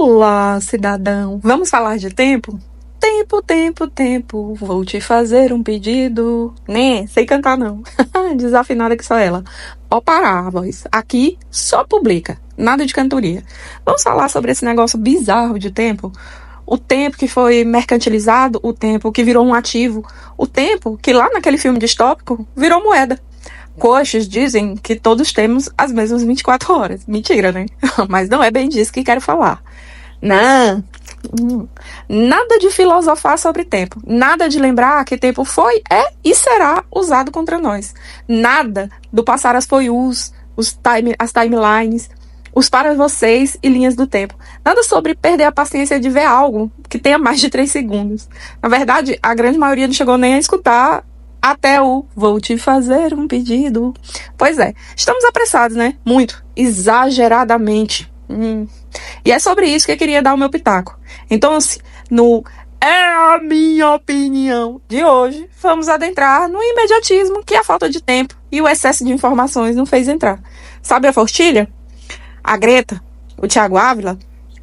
Olá, cidadão. Vamos falar de tempo? Tempo, tempo, tempo, vou te fazer um pedido. Né, sei cantar não. Desafinada que só ela. Pode parar a voz. Aqui só publica, nada de cantoria. Vamos falar sobre esse negócio bizarro de tempo? O tempo que foi mercantilizado, o tempo que virou um ativo, o tempo que lá naquele filme distópico virou moeda. Coaches dizem que todos temos as mesmas 24 horas. Mentira, né? Mas não é bem disso que quero falar. Não. Nada de filosofar sobre tempo. Nada de lembrar que tempo foi, é e será usado contra nós. Nada do passar as foi as timelines, os para vocês e linhas do tempo. Nada sobre perder a paciência de ver algo que tenha mais de 3 segundos. Na verdade, a grande maioria não chegou nem a escutar até o vou te fazer um pedido. Pois é, estamos apressados, né? Muito, exageradamente. E é sobre isso que eu queria dar o meu pitaco. Então, assim, no É a Minha Opinião de hoje, vamos adentrar no imediatismo que a falta de tempo e o excesso de informações não fez entrar. Sabe a Fortilha? A Greta? O Thiago Ávila?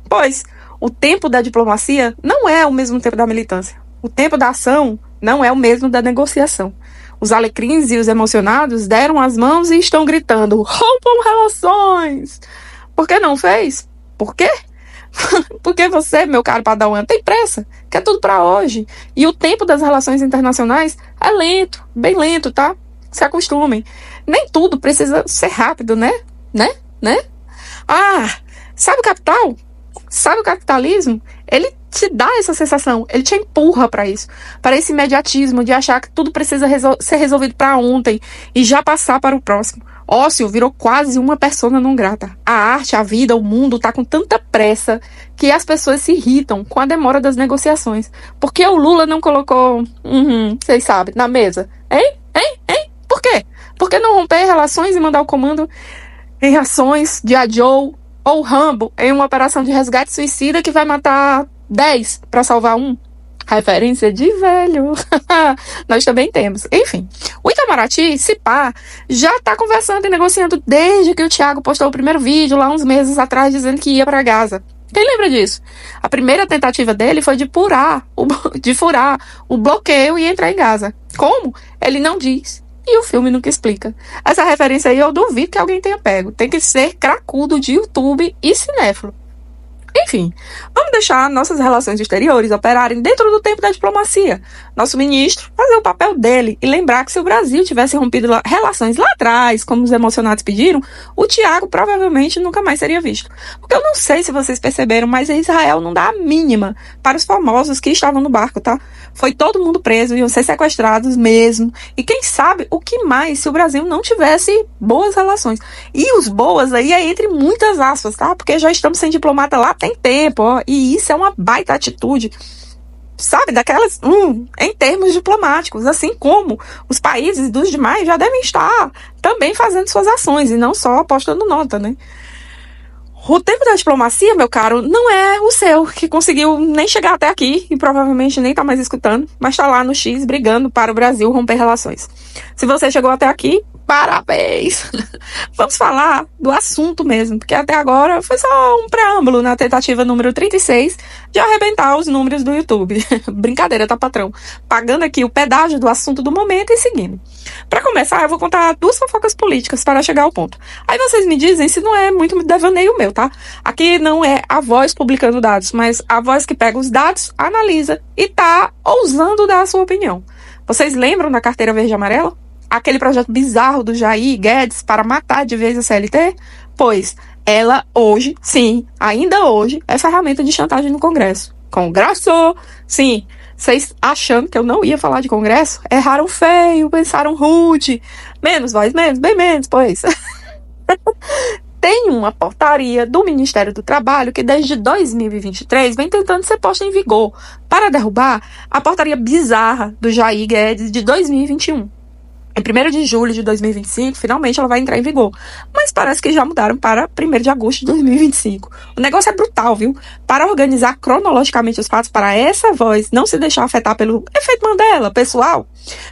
Pois, o tempo da diplomacia não é o mesmo tempo da militância. O tempo da ação não é o mesmo da negociação. Os alecrins e os emocionados deram as mãos e estão gritando: rompam relações! Por que não fez? Por quê? Porque você, meu caro padawan, tem pressa, quer tudo pra hoje. E o tempo das relações internacionais é lento, bem lento, tá? Se acostumem. Nem tudo precisa ser rápido, né? Ah, sabe o capital? Sabe o capitalismo? Ele te dá essa sensação, ele te empurra para isso, para esse imediatismo de achar que tudo precisa ser resolvido para ontem e já passar para o próximo. Ócio virou quase uma persona não grata. A arte, a vida, o mundo tá com tanta pressa que as pessoas se irritam com a demora das negociações. Por que o Lula não colocou, vocês sabem, na mesa? Hein? Por quê? Por que não romper relações e mandar o comando em ações de Joe ou Rambo em uma operação de resgate suicida que vai matar 10 para salvar um? Referência de velho. Nós também temos. Enfim, o Itamaraty, se pá, já tá conversando e negociando desde que o Thiago postou o primeiro vídeo lá uns meses atrás dizendo que ia para Gaza. Quem lembra disso? A primeira tentativa dele foi de furar o bloqueio e entrar em Gaza. Como? Ele não diz. E o filme nunca explica. Essa referência aí eu duvido que alguém tenha pego. Tem que ser cracudo de YouTube e cinéfilo. Enfim, vamos deixar nossas relações exteriores operarem dentro do tempo da diplomacia. Nosso ministro fazer o papel dele e lembrar que se o Brasil tivesse rompido relações lá atrás, como os emocionados pediram, o Thiago provavelmente nunca mais seria visto. Porque eu não sei se vocês perceberam, mas Israel não dá a mínima para os famosos que estavam no barco, tá? Foi todo mundo preso, iam ser sequestrados mesmo. E quem sabe o que mais se o Brasil não tivesse boas relações. E os boas aí é entre muitas aspas, tá? Porque já estamos sem diplomata lá tem tempo, ó. E isso é uma baita atitude, sabe, daquelas, em termos diplomáticos, assim como os países dos demais já devem estar também fazendo suas ações e não só postando nota, né? O tempo da diplomacia, meu caro, não é o seu, que conseguiu nem chegar até aqui e provavelmente nem tá mais escutando, mas tá lá no X brigando para o Brasil romper relações. Se você chegou até aqui, parabéns! Vamos falar do assunto mesmo, porque até agora foi só um preâmbulo na tentativa número 36 de arrebentar os números do YouTube. Brincadeira, tá, patrão? Pagando aqui o pedágio do assunto do momento e seguindo. Para começar, eu vou contar 2 fofocas políticas para chegar ao ponto. Aí vocês me dizem se não é muito devaneio meu, tá? Aqui não é a voz publicando dados, mas a voz que pega os dados, analisa e tá ousando dar a sua opinião. Vocês lembram da carteira verde e amarela? Aquele projeto bizarro do Jair Guedes para matar de vez a CLT? Pois, ela hoje, sim, ainda hoje, é ferramenta de chantagem no Congresso. Congresso! Sim, vocês achando que eu não ia falar de Congresso? Erraram feio, pensaram rude. Menos voz, bem menos, pois. Tem uma portaria do Ministério do Trabalho que desde 2023 vem tentando ser posta em vigor para derrubar a portaria bizarra do Jair Guedes de 2021. Em 1º de julho de 2025, finalmente ela vai entrar em vigor. Mas parece que já mudaram para 1º de agosto de 2025. O negócio é brutal, viu? Para organizar cronologicamente os fatos, para essa voz não se deixar afetar pelo efeito Mandela, pessoal,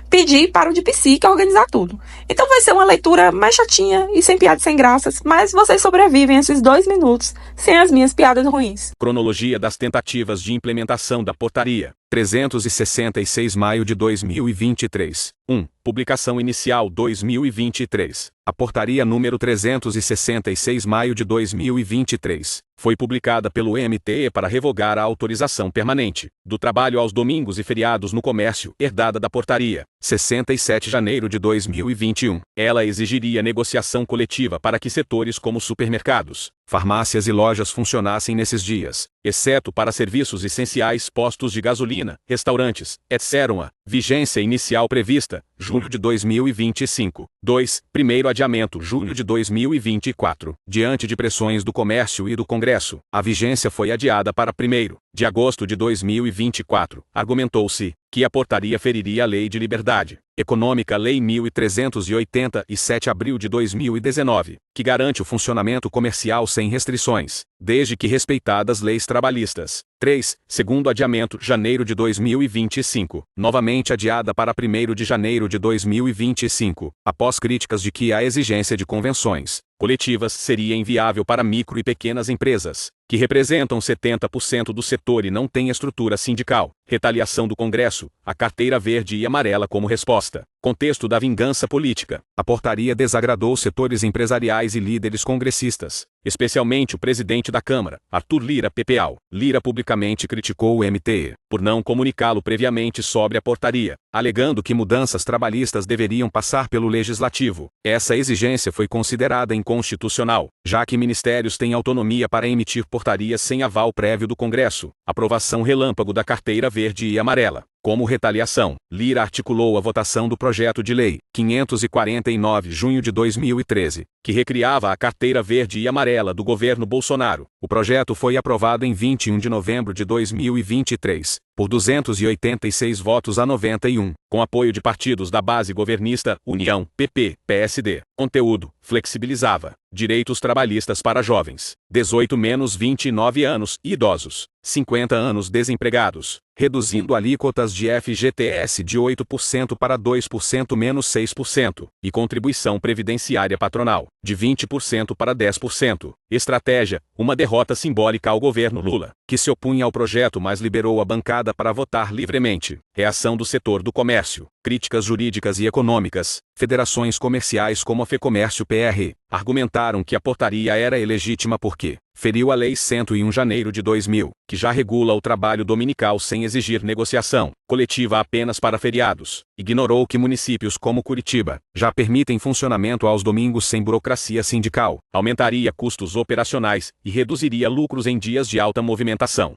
pedi para o de psique organizar tudo. Então vai ser uma leitura mais chatinha e sem piadas sem graças, mas vocês sobrevivem esses 2 minutos sem as minhas piadas ruins. Cronologia das tentativas de implementação da portaria. 366 maio de 2023. 1. Publicação inicial 2023. A portaria número 366 maio de 2023 foi publicada pelo MTE para revogar a autorização permanente do trabalho aos domingos e feriados no comércio, herdada da portaria 67 de janeiro de 2021. Ela exigiria negociação coletiva para que setores como supermercados, farmácias e lojas funcionassem nesses dias, exceto para serviços essenciais, postos de gasolina, restaurantes, etc. Vigência inicial prevista, julho de 2025. 2. Primeiro adiamento, julho de 2024. Diante de pressões do comércio e do Congresso, a vigência foi adiada para 1º de agosto de 2024. Argumentou-se que a portaria feriria a Lei de Liberdade Econômica Lei 1387 abril de 2019, que garante o funcionamento comercial sem restrições, desde que respeitadas leis trabalhistas. 3. Segundo adiamento, janeiro de 2025, novamente adiada para 1º de janeiro de 2025, após críticas de que a exigência de convenções coletivas seria inviável para micro e pequenas empresas, que representam 70% do setor e não têm estrutura sindical. Retaliação do Congresso, a carteira verde e amarela como resposta. Contexto da vingança política. A portaria desagradou setores empresariais e líderes congressistas, especialmente o presidente da Câmara, Arthur Lira Pepeu. Lira publicamente criticou o MTE por não comunicá-lo previamente sobre a portaria, alegando que mudanças trabalhistas deveriam passar pelo Legislativo. Essa exigência foi considerada inconstitucional, já que ministérios têm autonomia para emitir portarias sem aval prévio do Congresso. Aprovação relâmpago da carteira verde e amarela. Como retaliação, Lira articulou a votação do projeto de lei 549 junho de 2013, que recriava a carteira verde e amarela do governo Bolsonaro. O projeto foi aprovado em 21 de novembro de 2023, por 286 votos a 91, com apoio de partidos da base governista União, PP, PSD. Conteúdo: flexibilizava direitos trabalhistas para jovens, 18-29 anos, e idosos, 50 anos desempregados, reduzindo alíquotas de FGTS de 8% para 2% menos 6%, e contribuição previdenciária patronal, de 20% para 10%. Estratégia: uma derrota simbólica ao governo Lula, que se opunha ao projeto mas liberou a bancada para votar livremente. Reação do setor do comércio. Críticas jurídicas e econômicas. Federações comerciais como a FEComércio PR argumentaram que a portaria era ilegítima porque feriu a Lei 101 de janeiro de 2000, que já regula o trabalho dominical sem exigir negociação coletiva apenas para feriados. Ignorou que municípios como Curitiba já permitem funcionamento aos domingos sem burocracia sindical. Aumentaria custos operacionais e reduziria lucros em dias de alta movimentação.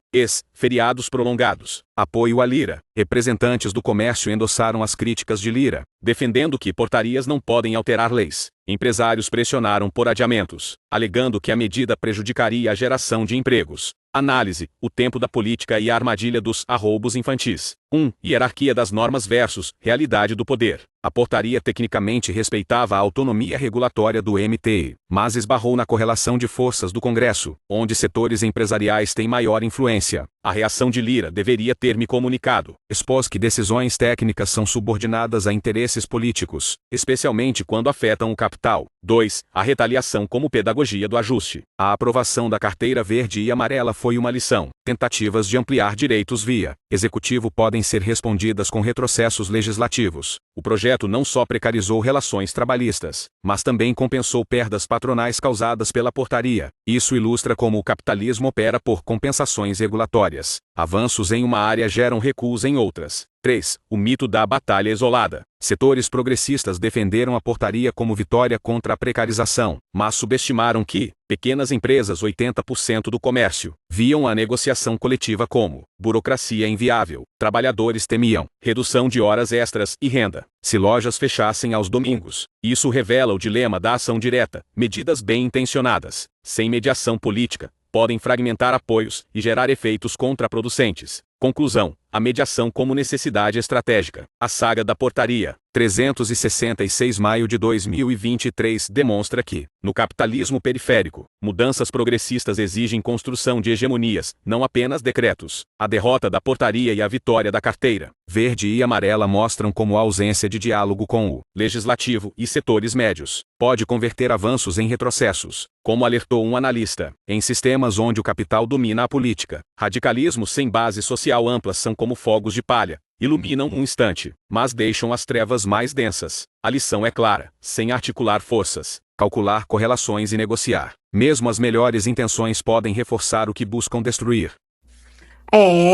Feriados prolongados. Apoio a Lira. Representantes do comércio endossaram as críticas de Lira, defendendo que portarias não podem alterar leis. Empresários pressionaram por adiamentos, alegando que a medida prejudicaria a geração de empregos. Análise: o tempo da política e a armadilha dos arroubos infantis. 1. Hierarquia das normas versus realidade do poder. A portaria tecnicamente respeitava a autonomia regulatória do MTE, mas esbarrou na correlação de forças do Congresso, onde setores empresariais têm maior influência. A reação de Lira deveria ter me comunicado. Expôs que decisões técnicas são subordinadas a interesses políticos, especialmente quando afetam o capital. 2. A retaliação como pedagogia do ajuste. A aprovação da carteira verde e amarela foi uma lição. Tentativas de ampliar direitos via executivo podem ser respondidas com retrocessos legislativos. O projeto não só precarizou relações trabalhistas, mas também compensou perdas patronais causadas pela portaria. Isso ilustra como o capitalismo opera por compensações regulatórias. Avanços em uma área geram recuos em outras. 3. O mito da batalha isolada. Setores progressistas defenderam a portaria como vitória contra a precarização, mas subestimaram que pequenas empresas, 80% do comércio, viam a negociação coletiva como burocracia inviável. Trabalhadores temiam redução de horas extras e renda se lojas fechassem aos domingos. Isso revela o dilema da ação direta. Medidas bem intencionadas, sem mediação política, podem fragmentar apoios e gerar efeitos contraproducentes. Conclusão: a mediação como necessidade estratégica. A saga da Portaria 366 maio de 2023 demonstra que, no capitalismo periférico, mudanças progressistas exigem construção de hegemonias, não apenas decretos. A derrota da portaria e a vitória da carteira verde e amarela mostram como a ausência de diálogo com o legislativo e setores médios pode converter avanços em retrocessos. Como alertou um analista, em sistemas onde o capital domina a política, radicalismos sem base social ampla são como fogos de palha. Iluminam um instante, mas deixam as trevas mais densas. A lição é clara: sem articular forças, calcular correlações e negociar, mesmo as melhores intenções podem reforçar o que buscam destruir.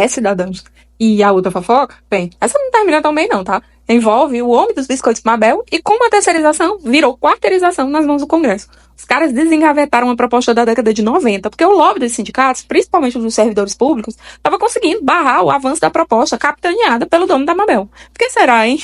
Cidadãos. E a outra fofoca? Bem, essa não termina tão bem não, tá? Envolve o homem dos biscoitos Mabel e como a terceirização virou quarteirização nas mãos do Congresso. Os caras desengavetaram uma proposta da década de 90, porque o lobby dos sindicatos, principalmente dos servidores públicos, estava conseguindo barrar o avanço da proposta capitaneada pelo dono da Mabel. Por que será, hein?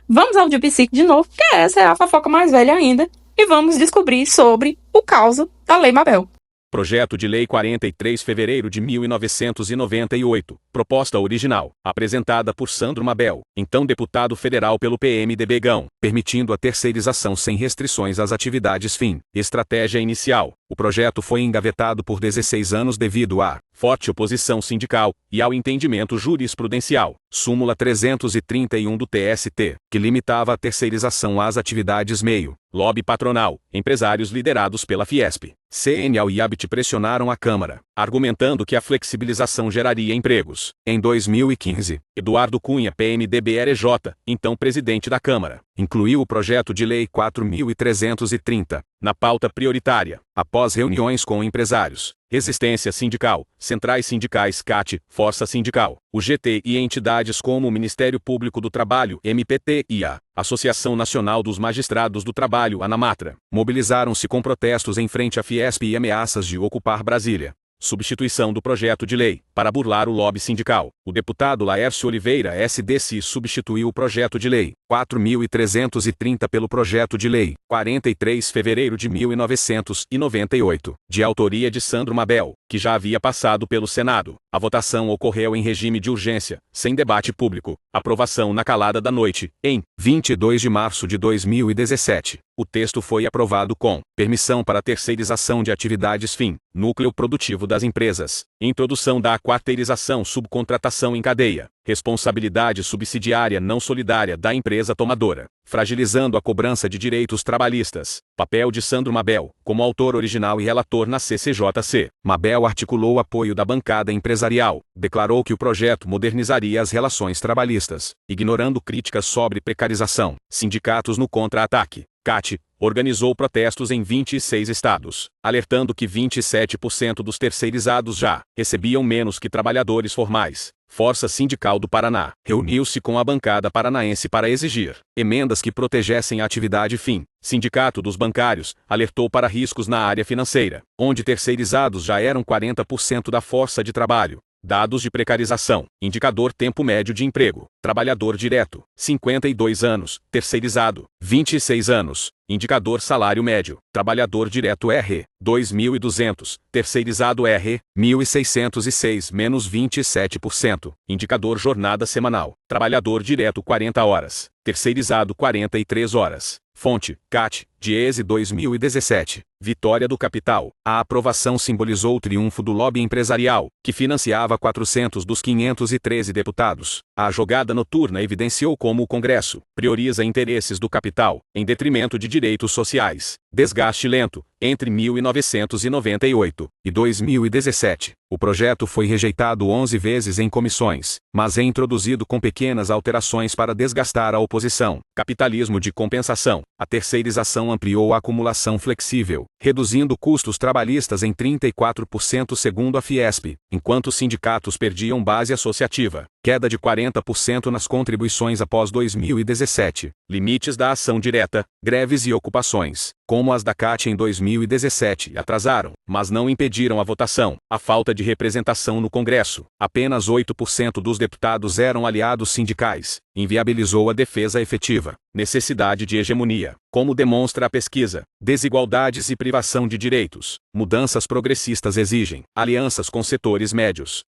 Vamos ao Dipsic de novo, porque essa é a fofoca mais velha ainda, e vamos descobrir sobre o caos da Lei Mabel. Projeto de Lei 43 fevereiro de 1998, proposta original, apresentada por Sandro Mabel, então deputado federal pelo PMDB Gão, permitindo a terceirização sem restrições às atividades fim. Estratégia inicial. O projeto foi engavetado por 16 anos devido à forte oposição sindical e ao entendimento jurisprudencial, súmula 331 do TST, que limitava a terceirização às atividades meio, lobby patronal, empresários liderados pela Fiesp. CNL e ABT pressionaram a Câmara, argumentando que a flexibilização geraria empregos. Em 2015, Eduardo Cunha, PMDB-RJ, então presidente da Câmara, incluiu o projeto de lei 4.330 na pauta prioritária, após reuniões com empresários, resistência sindical, centrais sindicais CAT, Força Sindical, o GT e entidades como o Ministério Público do Trabalho, MPT, e a Associação Nacional dos Magistrados do Trabalho, ANAMATRA, mobilizaram-se com protestos em frente à Fiesp e ameaças de ocupar Brasília. Substituição do projeto de lei, para burlar o lobby sindical. O deputado Laércio Oliveira SDC substituiu o projeto de lei 4.330 pelo projeto de lei 43 fevereiro de 1998, de autoria de Sandro Mabel, que já havia passado pelo Senado. A votação ocorreu em regime de urgência, sem debate público. Aprovação na calada da noite, em 22 de março de 2017. O texto foi aprovado com permissão para terceirização de atividades fim, núcleo produtivo das empresas, introdução da quarteirização, subcontratação em cadeia, responsabilidade subsidiária não solidária da empresa tomadora, fragilizando a cobrança de direitos trabalhistas. Papel de Sandro Mabel, como autor original e relator na CCJC. Mabel articulou o apoio da bancada empresarial, declarou que o projeto modernizaria as relações trabalhistas, ignorando críticas sobre precarização. Sindicatos no contra-ataque. CAT organizou protestos em 26 estados, alertando que 27% dos terceirizados já recebiam menos que trabalhadores formais. Força Sindical do Paraná reuniu-se com a bancada paranaense para exigir emendas que protegessem a atividade fim. Sindicato dos Bancários alertou para riscos na área financeira, onde terceirizados já eram 40% da força de trabalho. Dados de precarização, indicador tempo médio de emprego, trabalhador direto, 52 anos, terceirizado, 26 anos, indicador salário médio, trabalhador direto R, 2.200, terceirizado R, 1.606 menos 27%, indicador jornada semanal, trabalhador direto 40 horas, terceirizado 43 horas. Fonte, CAT, Diese 2017. Vitória do capital. A aprovação simbolizou o triunfo do lobby empresarial, que financiava 400 dos 513 deputados. A jogada noturna evidenciou como o Congresso prioriza interesses do capital, em detrimento de direitos sociais. Desgaste lento. Entre 1998 e 2017, o projeto foi rejeitado 11 vezes em comissões, mas é introduzido com pequenas alterações para desgastar a oposição. Capitalismo de compensação. A terceirização ampliou a acumulação flexível, reduzindo custos trabalhistas em 34% segundo a Fiesp, enquanto os sindicatos perdiam base associativa. Queda de 40% nas contribuições após 2017. Limites da ação direta, greves e ocupações, como as da CAT em 2017, atrasaram, mas não impediram a votação. A falta de representação no Congresso. Apenas 8% dos deputados eram aliados sindicais. Inviabilizou a defesa efetiva. Necessidade de hegemonia. Como demonstra a pesquisa, desigualdades e privação de direitos. Mudanças progressistas exigem alianças com setores médios,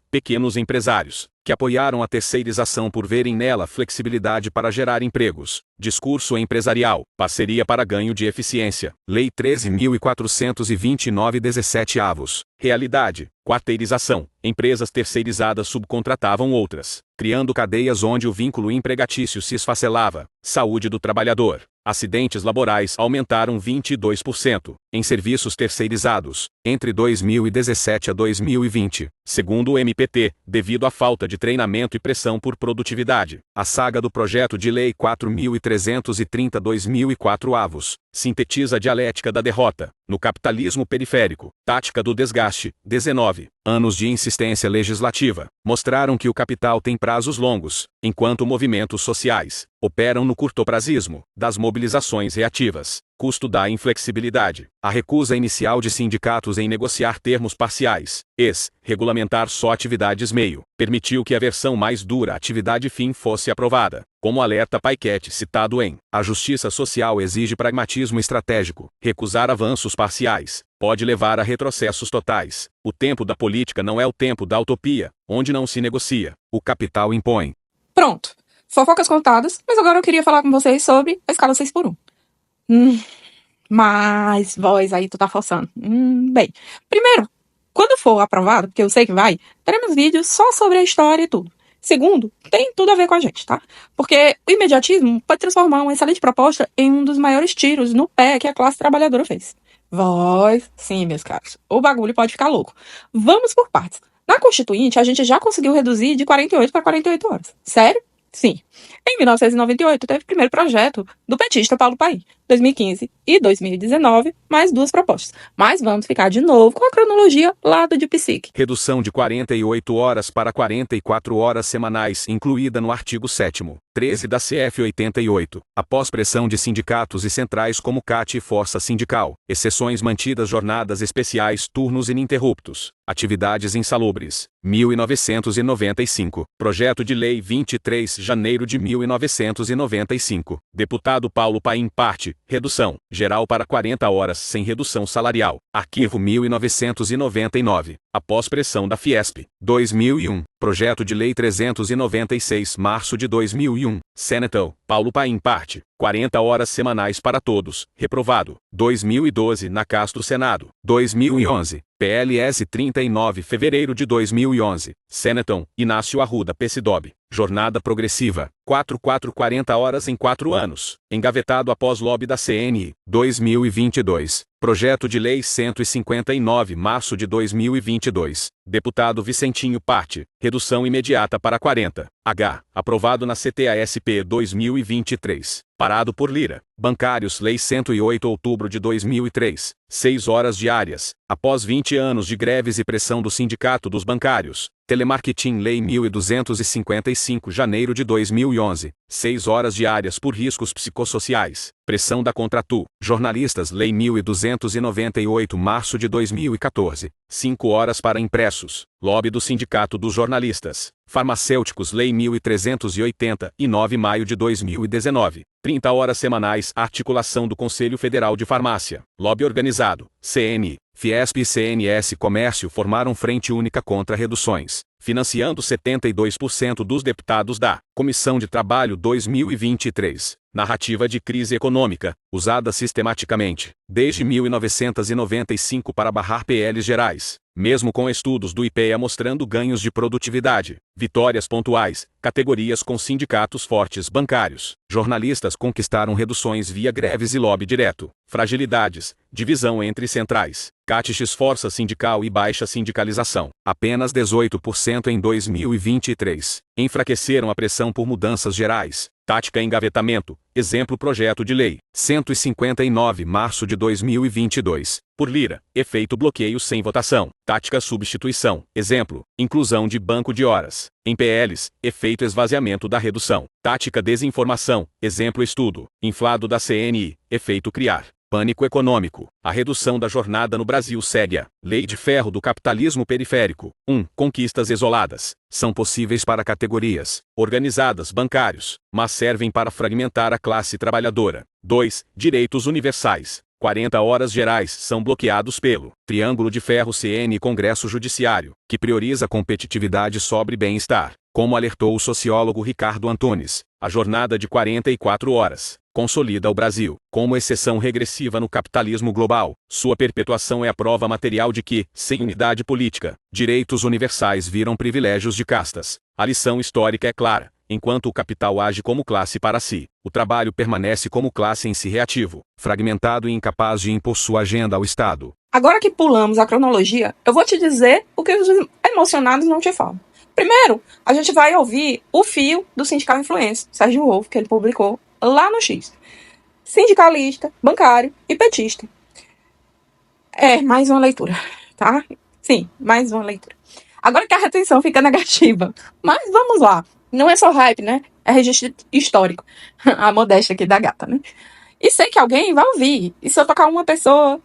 pequenos empresários, que apoiaram a terceirização por verem nela flexibilidade para gerar empregos. Discurso empresarial, parceria para ganho de eficiência. Lei 13.429 17 avos. Realidade, quarteirização. Empresas terceirizadas subcontratavam outras, criando cadeias onde o vínculo empregatício se esfacelava. Saúde do trabalhador. Acidentes laborais aumentaram 22% em serviços terceirizados entre 2017 a 2020, segundo o MPT, devido à falta de treinamento e pressão por produtividade. A saga do projeto de lei 4.330/2004 avos sintetiza a dialética da derrota no capitalismo periférico, tática do desgaste. 19 anos de insistência legislativa mostraram que o capital tem prazos longos, enquanto movimentos sociais operam no curtoprazismo das mobilizações reativas. Custo da inflexibilidade. A recusa inicial de sindicatos em negociar termos parciais, regulamentar só atividades meio, permitiu que a versão mais dura atividade fim fosse aprovada. Como alerta Paikete citado em A Justiça Social exige pragmatismo estratégico. Recusar avanços parciais pode levar a retrocessos totais. O tempo da política não é o tempo da utopia, onde não se negocia. O capital impõe. Pronto. Fofocas contadas, mas agora eu queria falar com vocês sobre a escala 6x1. Mas, voz, aí tu tá forçando. Bem, primeiro, quando for aprovado, porque eu sei que vai, teremos vídeos só sobre a história e tudo. Segundo, tem tudo a ver com a gente, tá? Porque o imediatismo pode transformar uma excelente proposta em um dos maiores tiros no pé que a classe trabalhadora fez. Voz, sim, meus caros, o bagulho pode ficar louco. Vamos por partes. Na Constituinte, a gente já conseguiu reduzir de 48 para 48 horas. Sério? Sim. Em 1998, teve o primeiro projeto do petista Paulo Paim. 2015 e 2019, mais 2 propostas. Mas vamos ficar de novo com a cronologia lá do de psique. Redução de 48 horas para 44 horas semanais, incluída no artigo 7º, 13 da CF 88. Após pressão de sindicatos e centrais como CAT e Força Sindical, exceções mantidas jornadas especiais, turnos ininterruptos, atividades insalubres. 1995. Projeto de Lei 23 de janeiro de 1995. Deputado Paulo Paim parte. Redução geral para 40 horas sem redução salarial. Arquivo 1999. Após pressão da Fiesp. 2001. Projeto de Lei 396, março de 2001. Senatão, Paulo Paim parte. 40 horas semanais para todos. Reprovado. 2012 na Castro Senado. 2011. PLS 39 fevereiro de 2011. Senatão, Inácio Arruda PCdoB. Jornada progressiva. 40 horas em 4 anos. Engavetado após lobby da CNI. 2022. Projeto de Lei 159, março de 2022. Deputado Vicentinho parte. Redução imediata para 40. Aprovado na CTASP 2023. Parado por Lira. Bancários Lei 108 outubro de 2003. 6 horas diárias. Após 20 anos de greves e pressão do Sindicato dos Bancários. Telemarketing Lei 1255 janeiro de 2011. 6 horas diárias por riscos psicossociais. Pressão da Contratu. Jornalistas Lei 1298 março de 2014. 5 horas para impressos. Lobby do Sindicato dos Jornalistas. Farmacêuticos Lei 1389 maio de 2019. 30 horas semanais. Articulação do Conselho Federal de Farmácia. Lobby organizado. CNI, Fiesp e CNS Comércio formaram frente única contra reduções, financiando 72% dos deputados da Comissão de Trabalho 2023. Narrativa de crise econômica, usada sistematicamente, desde 1995 para barrar PLs gerais, mesmo com estudos do IPEA mostrando ganhos de produtividade, vitórias pontuais, categorias com sindicatos fortes bancários, jornalistas conquistaram reduções via greves e lobby direto, fragilidades, divisão entre centrais, CAT-X força sindical e baixa sindicalização, apenas 18% em 2023, enfraqueceram a pressão por mudanças gerais. Tática engavetamento, exemplo projeto de lei, 159 março de 2022, por Lira, efeito bloqueio sem votação, tática substituição, exemplo, inclusão de banco de horas, em PLs, efeito esvaziamento da redução, tática desinformação, exemplo estudo, inflado da CNI, efeito criar. Pânico econômico. A redução da jornada no Brasil segue a lei de ferro do capitalismo periférico. 1. Conquistas isoladas. São possíveis para categorias organizadas bancários, mas servem para fragmentar a classe trabalhadora. 2. Direitos universais. 40 horas gerais são bloqueados pelo Triângulo de Ferro CN e Congresso Judiciário, que prioriza competitividade sobre bem-estar. Como alertou o sociólogo Ricardo Antunes, a jornada de 44 horas consolida o Brasil como exceção regressiva no capitalismo global. Sua perpetuação é a prova material de que, sem unidade política, direitos universais viram privilégios de castas. A lição histórica é clara. Enquanto o capital age como classe para si, o trabalho permanece como classe em si reativo, fragmentado e incapaz de impor sua agenda ao Estado. Agora que pulamos a cronologia, eu vou te dizer o que os emocionados não te falam. Primeiro, a gente vai ouvir o fio do sindical influencer, Sérgio Wolff, que ele publicou lá no X. Sindicalista, bancário e petista. Mais uma leitura, tá? Sim, mais uma leitura. Agora que a retenção fica negativa. Mas vamos lá. Não é só hype, né? É registro histórico. A modéstia aqui da gata, né? E sei que alguém vai ouvir. E se eu tocar uma pessoa...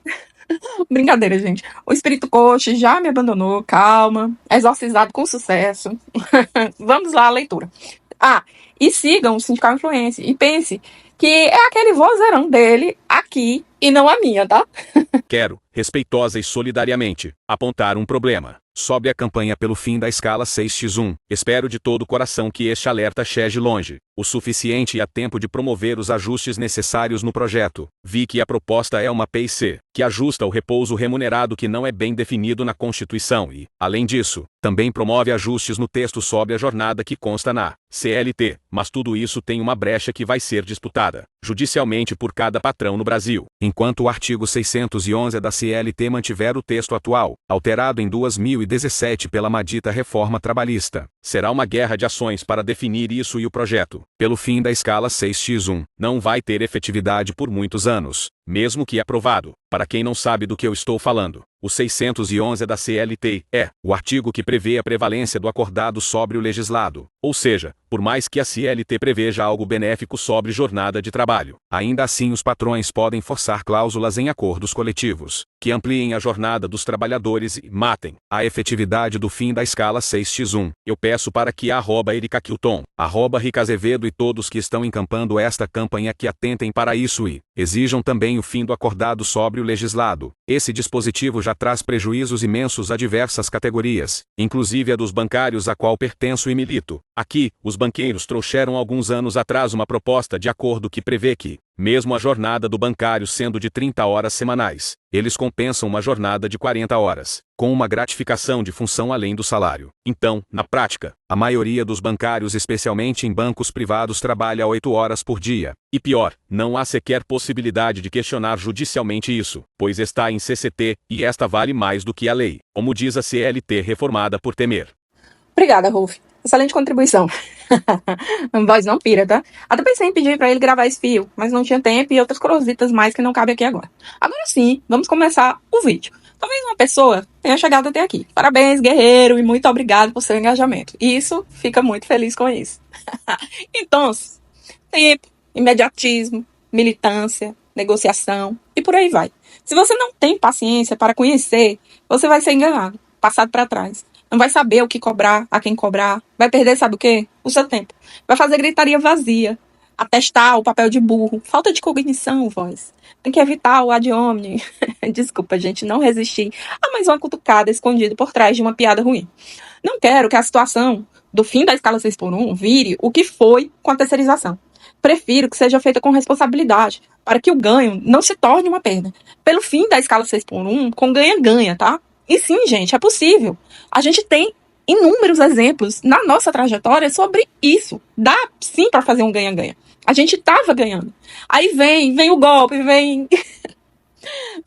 Brincadeira, gente. O espírito coach já me abandonou. Calma. Exorcizado com sucesso. Vamos lá, a leitura. E sigam o Sindical Influencer. E pense que é aquele vozeirão dele aqui e não a minha, tá? Quero, respeitosa e solidariamente, apontar um problema. Sobre a campanha pelo fim da escala 6x1. Espero de todo o coração que este alerta chegue longe o suficiente e a tempo de promover os ajustes necessários no projeto. Vi que a proposta é uma PIC, que ajusta o repouso remunerado que não é bem definido na Constituição e, além disso, também promove ajustes no texto sobre a jornada que consta na CLT, mas tudo isso tem uma brecha que vai ser disputada judicialmente por cada patrão no Brasil. Enquanto o artigo 611 da CLT mantiver o texto atual, alterado em 2017 pela maldita reforma trabalhista, será uma guerra de ações para definir isso e o projeto, pelo fim da escala 6x1, não vai ter efetividade por muitos anos, mesmo que aprovado. Para quem não sabe do que eu estou falando, o 611 da CLT é o artigo que prevê a prevalência do acordado sobre o legislado, ou seja, por mais que a CLT preveja algo benéfico sobre jornada de trabalho, ainda assim os patrões podem forçar cláusulas em acordos coletivos, que ampliem a jornada dos trabalhadores e matem a efetividade do fim da escala 6x1. Eu peço para que @Erika Kilton, @Rica Azevedo e todos que estão encampando esta campanha que atentem para isso e exijam também o fim do acordado sobre o legislado. Esse dispositivo já traz prejuízos imensos a diversas categorias, inclusive a dos bancários a qual pertenço e milito. Aqui, os banqueiros trouxeram alguns anos atrás uma proposta de acordo que prevê que, mesmo a jornada do bancário sendo de 30 horas semanais, eles compensam uma jornada de 40 horas, com uma gratificação de função além do salário. Então, na prática, a maioria dos bancários, especialmente em bancos privados, trabalha 8 horas por dia. E pior, não há sequer possibilidade de questionar judicialmente isso, pois está em CCT, e esta vale mais do que a lei, como diz a CLT reformada por Temer. Obrigada, Rolf. Excelente contribuição. Voz não pira, tá? Até pensei em pedir pra ele gravar esse fio, mas não tinha tempo e outras cositas mais que não cabem aqui agora. Agora sim, vamos começar o vídeo. Talvez uma pessoa tenha chegado até aqui. Parabéns, guerreiro, e muito obrigado por seu engajamento. E isso, fica muito feliz com isso. Então, tempo, imediatismo, militância, negociação e por aí vai. Se você não tem paciência para conhecer, você vai ser enganado, passado para trás. Não vai saber o que cobrar, a quem cobrar. Vai perder, sabe o quê? O seu tempo. Vai fazer gritaria vazia. Atestar o papel de burro. Falta de cognição, voz. Tem que evitar o ad hominem. Desculpa, gente, não resisti a mais uma cutucada escondida por trás de uma piada ruim. Não quero que a situação do fim da escala 6x1 vire o que foi com a terceirização. Prefiro que seja feita com responsabilidade, para que o ganho não se torne uma perda. Pelo fim da escala 6x1, com ganha-ganha, tá? E sim, gente, é possível. A gente tem inúmeros exemplos na nossa trajetória sobre isso. Dá sim para fazer um ganha-ganha. A gente tava ganhando. Aí vem o golpe, vem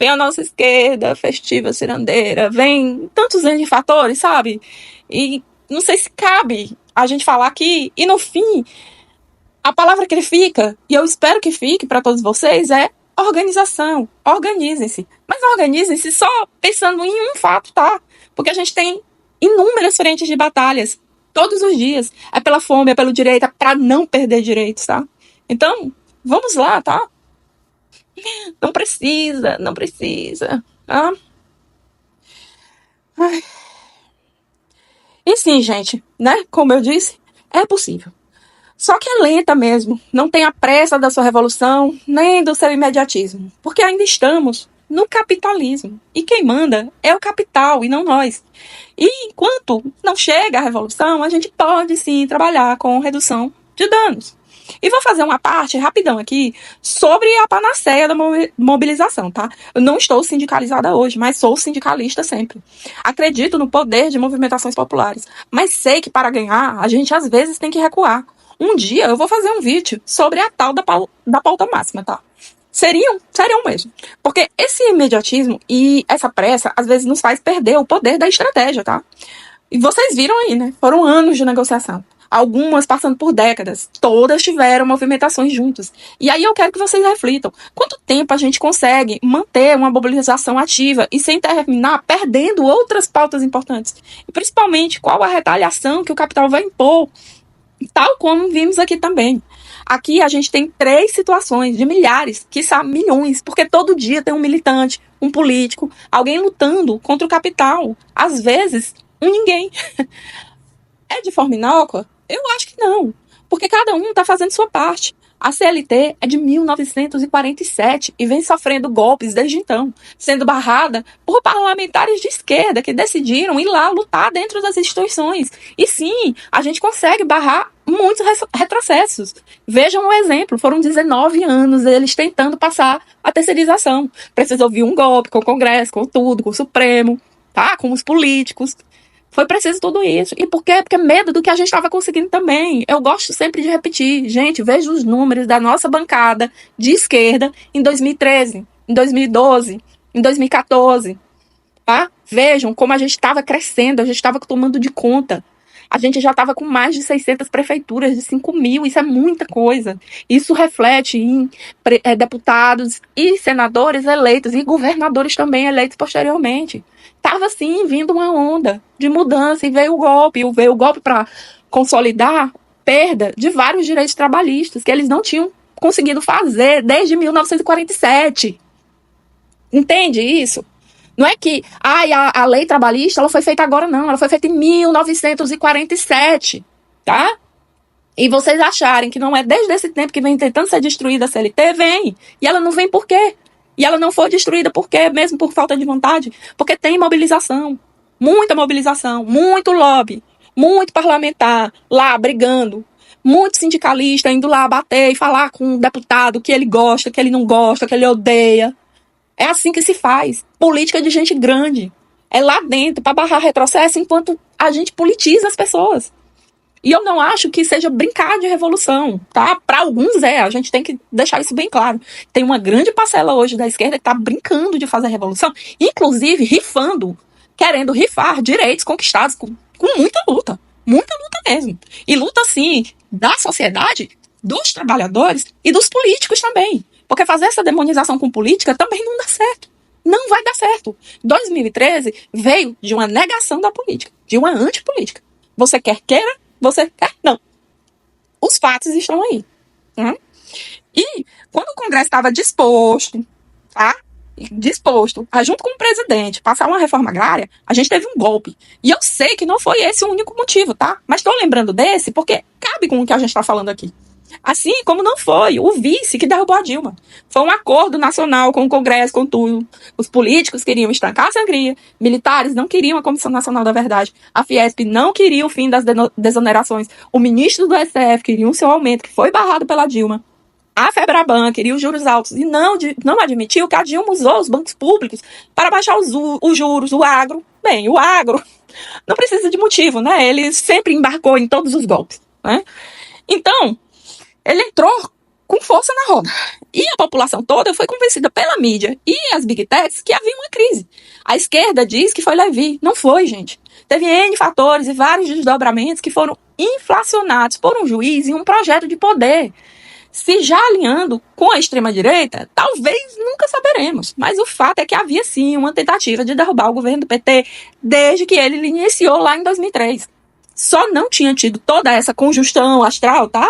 a nossa esquerda festiva, cirandeira, vem tantos N fatores, sabe? E não sei se cabe a gente falar aqui. E no fim, a palavra que ele fica, e eu espero que fique para todos vocês, é organização. Organizem-se. Mas não organizem-se só pensando em um fato, tá? Porque a gente tem inúmeras frentes de batalhas todos os dias. É pela fome, é pelo direito, é para não perder direitos, tá? Então, vamos lá, tá? Não precisa, tá? Ai. E sim, gente, né? Como eu disse, é possível. Só que é lenta mesmo, não tem a pressa da sua revolução, nem do seu imediatismo, porque ainda estamos no capitalismo, e quem manda é o capital e não nós. E enquanto não chega a revolução, a gente pode sim trabalhar com redução de danos. E vou fazer uma parte rapidão aqui sobre a panaceia da mobilização, tá? Eu não estou sindicalizada hoje, mas sou sindicalista sempre. Acredito no poder de movimentações populares, mas sei que para ganhar, a gente às vezes tem que recuar. Um dia eu vou fazer um vídeo sobre a tal da pauta máxima, tá? Seriam mesmo. Porque esse imediatismo e essa pressa, às vezes, nos faz perder o poder da estratégia, tá? E vocês viram aí, né? Foram anos de negociação. Algumas passando por décadas. Todas tiveram movimentações juntas. E aí eu quero que vocês reflitam. Quanto tempo a gente consegue manter uma mobilização ativa e sem terminar perdendo outras pautas importantes? E principalmente, qual a retaliação que o capital vai impor? Tal como vimos aqui também. Aqui a gente tem 3 situações de milhares, quiçá milhões, porque todo dia tem um militante, um político, alguém lutando contra o capital. Às vezes, um ninguém. É de forma inócua? Eu acho que não, porque cada um está fazendo sua parte. A CLT é de 1947 e vem sofrendo golpes desde então, sendo barrada por parlamentares de esquerda que decidiram ir lá lutar dentro das instituições. E sim, a gente consegue barrar muitos retrocessos. Vejam um exemplo, foram 19 anos eles tentando passar a terceirização. Precisou vir um golpe com o Congresso, com tudo, com o Supremo, tá? Com os políticos. Foi preciso tudo isso. E por quê? Porque é medo do que a gente estava conseguindo também. Eu gosto sempre de repetir. Gente, veja os números da nossa bancada de esquerda em 2013, em 2012, em 2014. Tá? Vejam como a gente estava crescendo, a gente estava tomando de conta. A gente já estava com mais de 600 prefeituras, de 5.000, isso é muita coisa. Isso reflete em deputados e senadores eleitos, e governadores também eleitos posteriormente. Estava, sim, vindo uma onda de mudança, e veio o golpe para consolidar perda de vários direitos trabalhistas, que eles não tinham conseguido fazer desde 1947. Entende isso? Não é que a lei trabalhista ela foi feita agora, não. Ela foi feita em 1947, tá? E vocês acharem que não é desde esse tempo que vem tentando ser destruída a CLT, vem. E ela não vem por quê? E ela não foi destruída por quê? Mesmo por falta de vontade? Porque tem mobilização. Muita mobilização. Muito lobby. Muito parlamentar lá brigando. Muito sindicalista indo lá bater e falar com o deputado que ele gosta, que ele não gosta, que ele odeia. É assim que se faz. Política de gente grande. É lá dentro, para barrar retrocesso, enquanto a gente politiza as pessoas. E eu não acho que seja brincar de revolução, tá? Para alguns a gente tem que deixar isso bem claro. Tem uma grande parcela hoje da esquerda que tá brincando de fazer revolução, inclusive rifando, querendo rifar direitos conquistados com muita luta mesmo. E luta, sim, da sociedade, dos trabalhadores e dos políticos também. Porque fazer essa demonização com política também não dá certo. Não vai dar certo. 2013 veio de uma negação da política, de uma antipolítica. Você quer queira, você quer não. Os fatos estão aí. E quando o Congresso estava disposto, tá? Disposto a, junto com o presidente, passar uma reforma agrária, a gente teve um golpe. E eu sei que não foi esse o único motivo, tá? Mas estou lembrando desse porque cabe com o que a gente está falando aqui. Assim como não foi o vice que derrubou a Dilma. Foi um acordo nacional com o Congresso, com tudo. Os políticos queriam estancar a sangria, militares não queriam a Comissão Nacional da Verdade, a Fiesp não queria o fim das desonerações, o ministro do STF queria o seu aumento, que foi barrado pela Dilma. A Febraban queria os juros altos e não admitiu que a Dilma usou os bancos públicos para baixar os juros, o agro. Bem, o agro não precisa de motivo, né? Ele sempre embarcou em todos os golpes, né? Então, ele entrou com força na roda. E a população toda foi convencida pela mídia e as big techs que havia uma crise. A esquerda diz que foi Levi. Não foi, gente. Teve N fatores e vários desdobramentos que foram inflacionados por um juiz em um projeto de poder. Se já alinhando com a extrema-direita, talvez nunca saberemos. Mas o fato é que havia sim uma tentativa de derrubar o governo do PT desde que ele iniciou lá em 2003. Só não tinha tido toda essa conjunção astral, tá?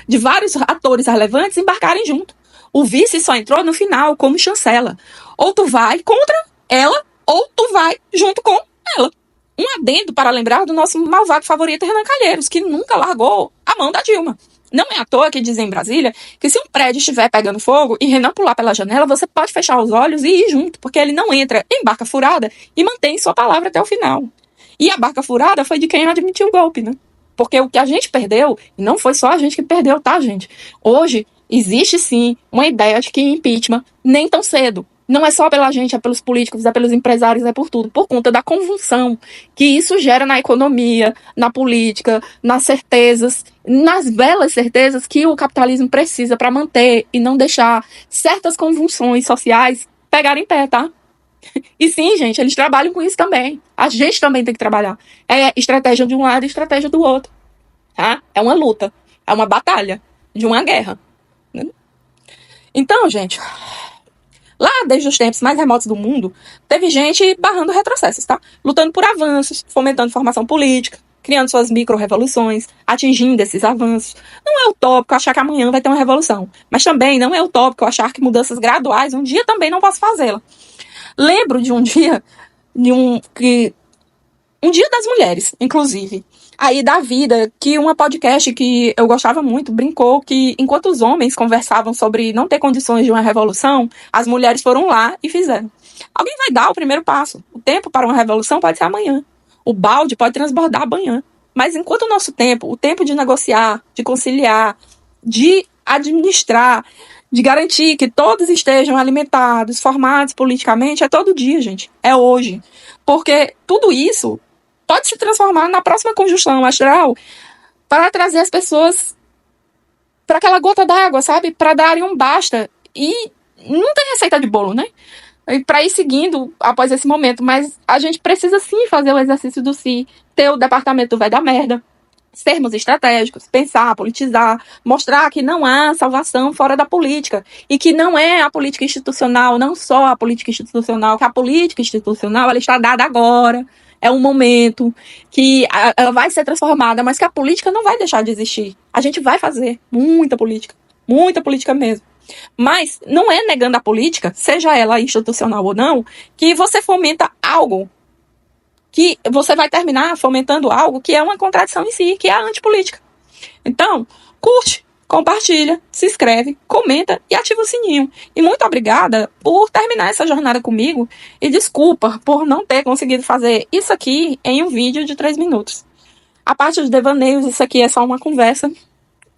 De vários atores relevantes embarcarem junto. O vice só entrou no final como chancela. Ou tu vai contra ela, ou tu vai junto com ela. Um adendo para lembrar do nosso malvado favorito Renan Calheiros, que nunca largou a mão da Dilma. Não é à toa que dizem em Brasília que se um prédio estiver pegando fogo e Renan pular pela janela, você pode fechar os olhos e ir junto, porque ele não entra em barca furada e mantém sua palavra até o final. E a barca furada foi de quem admitiu o golpe, né? Porque o que a gente perdeu, e não foi só a gente que perdeu, tá, gente? Hoje, existe sim uma ideia de que impeachment nem tão cedo. Não é só pela gente, é pelos políticos, é pelos empresários, é por tudo. Por conta da convulsão que isso gera na economia, na política, nas certezas, nas belas certezas que o capitalismo precisa para manter e não deixar certas convulsões sociais pegarem pé, tá? E sim, gente, eles trabalham com isso também. A gente também tem que trabalhar. É estratégia de um lado e estratégia do outro. Tá? É uma luta. É uma batalha. De uma guerra. Então, gente, lá desde os tempos mais remotos do mundo, teve gente barrando retrocessos, tá? Lutando por avanços, fomentando formação política, criando suas micro-revoluções, atingindo esses avanços. Não é utópico achar que amanhã vai ter uma revolução. Mas também não é utópico achar que mudanças graduais um dia também não posso fazê-la. Lembro de um dia, um dia das mulheres, inclusive, aí da vida, que uma podcast que eu gostava muito brincou que enquanto os homens conversavam sobre não ter condições de uma revolução, as mulheres foram lá e fizeram. Alguém vai dar o primeiro passo. O tempo para uma revolução pode ser amanhã. O balde pode transbordar amanhã. Mas enquanto o nosso tempo, o tempo de negociar, de conciliar, de administrar, de garantir que todos estejam alimentados, formados politicamente, é todo dia, gente. É hoje. Porque tudo isso pode se transformar na próxima conjunção astral para trazer as pessoas para aquela gota d'água, sabe? Para darem um basta. E não tem receita de bolo, né? E para ir seguindo após esse momento. Mas a gente precisa sim fazer o exercício do si, ter o departamento do vai dar merda, sermos estratégicos, pensar, politizar, mostrar que não há salvação fora da política e que não é a política institucional, não só a política institucional, que a política institucional ela está dada agora, é um momento que ela vai ser transformada, mas que a política não vai deixar de existir. A gente vai fazer muita política mesmo. Mas não é negando a política, seja ela institucional ou não, que você fomenta algo que você vai terminar fomentando algo que é uma contradição em si, que é a antipolítica. Então, curte, compartilha, se inscreve, comenta e ativa o sininho. E muito obrigada por terminar essa jornada comigo e desculpa por não ter conseguido fazer isso aqui em um vídeo de 3 minutos. A parte dos devaneios, isso aqui é só uma conversa.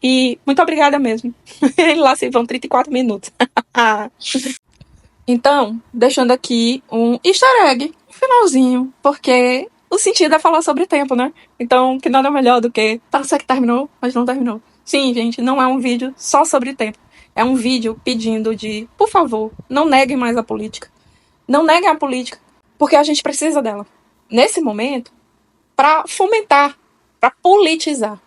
E muito obrigada mesmo. Lá se vão 34 minutos. Então, deixando aqui um easter egg, um finalzinho, porque o sentido é falar sobre tempo, né? Então, que nada melhor do que parecer que terminou, mas não terminou. Sim, gente, não é um vídeo só sobre tempo. É um vídeo pedindo por favor, não neguem mais a política. Não neguem a política, porque a gente precisa dela. Nesse momento, para fomentar, para politizar,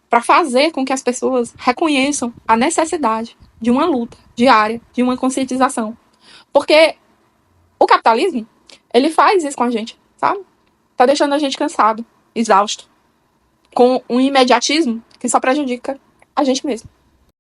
para fazer com que as pessoas reconheçam a necessidade de uma luta diária, de uma conscientização. Porque o capitalismo, ele faz isso com a gente, sabe? Tá deixando a gente cansado, exausto, com um imediatismo que só prejudica a gente mesmo.